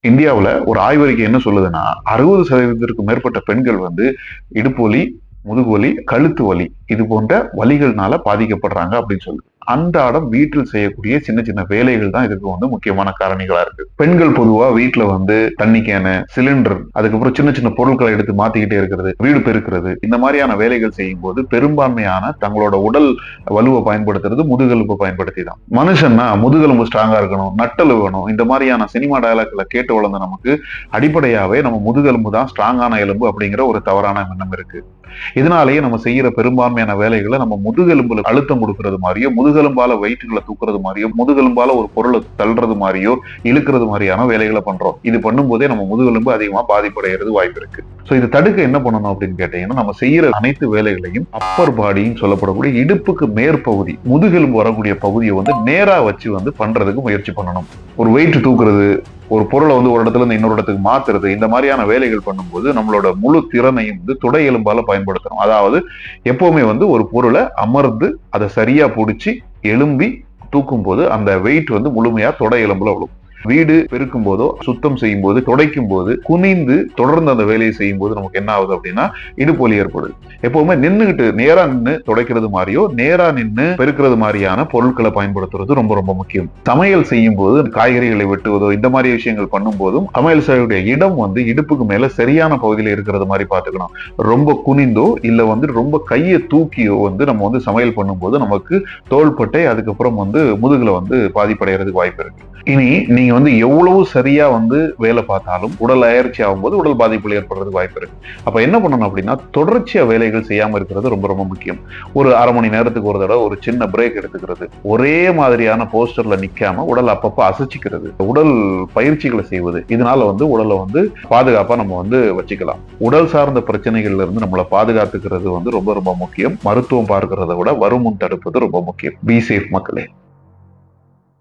இந்தியாவுல ஒரு ஆய்வறிக்கை என்ன சொல்லுதுன்னா, 60% மேற்பட்ட பெண்கள் வந்து இடுப்பு வலி, முதுகு வலி, கழுத்து வலி இது போன்ற வலிகள்னால பாதிக்கப்படுறாங்க அப்படின்னு சொல்லுது. அன்றாடம் வீட்டில் செய்யக்கூடிய சின்ன சின்ன வேலைகள் தான் இதுக்கு வந்து முக்கியமான காரணிகளா இருக்கு. பெண்கள் பொதுவா வீட்ல வந்து தண்ணி கேனு, சிலிண்டர், அதுக்கப்புறம் சின்ன சின்ன பொருட்களை எடுத்து மாத்திக்கிட்டே இருக்கிறது, வீடு பெருக்கிறது, இந்த மாதிரியான வேலைகள் செய்யும்போது பெரும்பான்மையான தங்களோட உடல் வலுவை பயன்படுத்துறது முதுகெலும்பு பயன்படுத்தி தான். மனுஷன்னா முதுகெலும்பு ஸ்ட்ராங்கா இருக்கணும், நட்டல் வேணும், இந்த மாதிரியான சினிமா டயலாக்களை கேட்டு வளர்ந்த நமக்கு அடிப்படையாவே நம்ம முதுகெலும்பு தான் ஸ்ட்ராங்கான எலும்பு அப்படிங்கிற ஒரு தவறான எண்ணம் இருக்கு. இதனாலேயே நம்ம செய்யற பெரும்பான்மையான வேலைகளை நம்ம முதுகெலும்புல அழுத்தம் கொடுக்கறது மாதிரியோ, முதுகெலும்பால வெயிட்டுகளை தூக்குறது மாதிரியோ, முதுகெலும்பால ஒரு பொருளை தள்ளுறது மாதிரியோ, இழுக்கிறது மாதிரியான வேலைகளை பண்றோம். இது பண்ணும்போதே நம்ம முதுகெலும்பு அதிகமா பாதிப்படைகிறது வாய்ப்பு இருக்கு. சோ இது தடுக்க என்ன பண்ணணும் அப்படின்னு கேட்டீங்கன்னா, நம்ம செய்யற அனைத்து வேலைகளையும் அப்பர் பாடின்னு சொல்லப்படக்கூடிய இடுப்புக்கு மேற்பகுதி, முதுகெலும்பு வரக்கூடிய பகுதியை வந்து நேரா வச்சு வந்து பண்றதுக்கு முயற்சி பண்ணணும். ஒரு வெயிட் தூக்குறது, ஒரு பொருளை வந்து ஒரு இடத்துல இருந்து இன்னொரு இடத்துக்கு மாத்துறது, இந்த மாதிரியான வேலைகள் பண்ணும்போது நம்மளோட முழு திறனையும் வந்து தொடை எலும்பால பயன்படுத்தணும். அதாவது எப்பவுமே வந்து ஒரு பொருளை அமர்ந்து அதை சரியா பிடிச்சி எழும்பி தூக்கும் போது அந்த வெயிட் வந்து முழுமையா தொடை எலும்புல விழும். வீடு பெருக்கும் போதோ, சுத்தம் செய்யும் போது, துடைக்கும் போது குனிந்து தொடர்ந்து அந்த வேலையை செய்யும் போது நமக்கு என்ன ஆகுது அப்படின்னா இடுப்பு வலி ஏற்படுது. எப்பவுமே நின்னுகிட்டு நேரா நின்று துடைக்கிறது மாதிரியோ, நேரா நின்று பெருக்கிறது மாதிரியான பொருட்களை பயன்படுத்துறது ரொம்ப ரொம்ப முக்கியம். சமையல் செய்யும் போது காய்கறிகளை வெட்டுவதோ இந்த மாதிரி விஷயங்கள் பண்ணும் போதும் சமையல் செய்யக்கூடிய இடம் வந்து இடுப்புக்கு மேல சரியான பகுதியில் இருக்கிறது மாதிரி பாத்துக்கணும். ரொம்ப குனிந்தோ இல்ல வந்து ரொம்ப கையை தூக்கியோ வந்து நம்ம வந்து சமையல் பண்ணும்போது நமக்கு தோள்பட்டை, அதுக்கப்புறம் வந்து முதுகுல வந்து பாதிப்படைகிறதுக்கு வாய்ப்பு இருக்கு. இனி நீங்க வந்து எவ்வளவு சரியா வந்து வேலை பார்த்தாலும் உடல் அயற்சி ஆகும்போது உடல் பாதிப்புகள் ஏற்படுறதுக்கு வாய்ப்பு இருக்கு. அப்ப என்ன பண்ணணும் அப்படின்னா, தொடர்ச்சியா வேலைகள் செய்யாம இருக்கிறது ரொம்ப ரொம்ப முக்கியம். ஒரு அரை மணி நேரத்துக்கு ஒரு தடவை ஒரு சின்ன பிரேக் எடுத்துக்கிறது, ஒரே மாதிரியான போஸ்டர்ல நிக்காம உடல் அப்பப்ப அசைச்சிக்கிறது, உடல் பயிற்சிகளை செய்வது, இதனால வந்து உடலை வந்து பாதுகாப்பா நம்ம வந்து வச்சுக்கலாம். உடல் சார்ந்த பிரச்சனைகள்ல இருந்து நம்மளை பாதுகாத்துக்கிறது வந்து ரொம்ப ரொம்ப முக்கியம். மருத்துவம் பார்க்கிறத விட வருமுன் தடுப்பது ரொம்ப முக்கியம். பி சேஃப் மக்களே.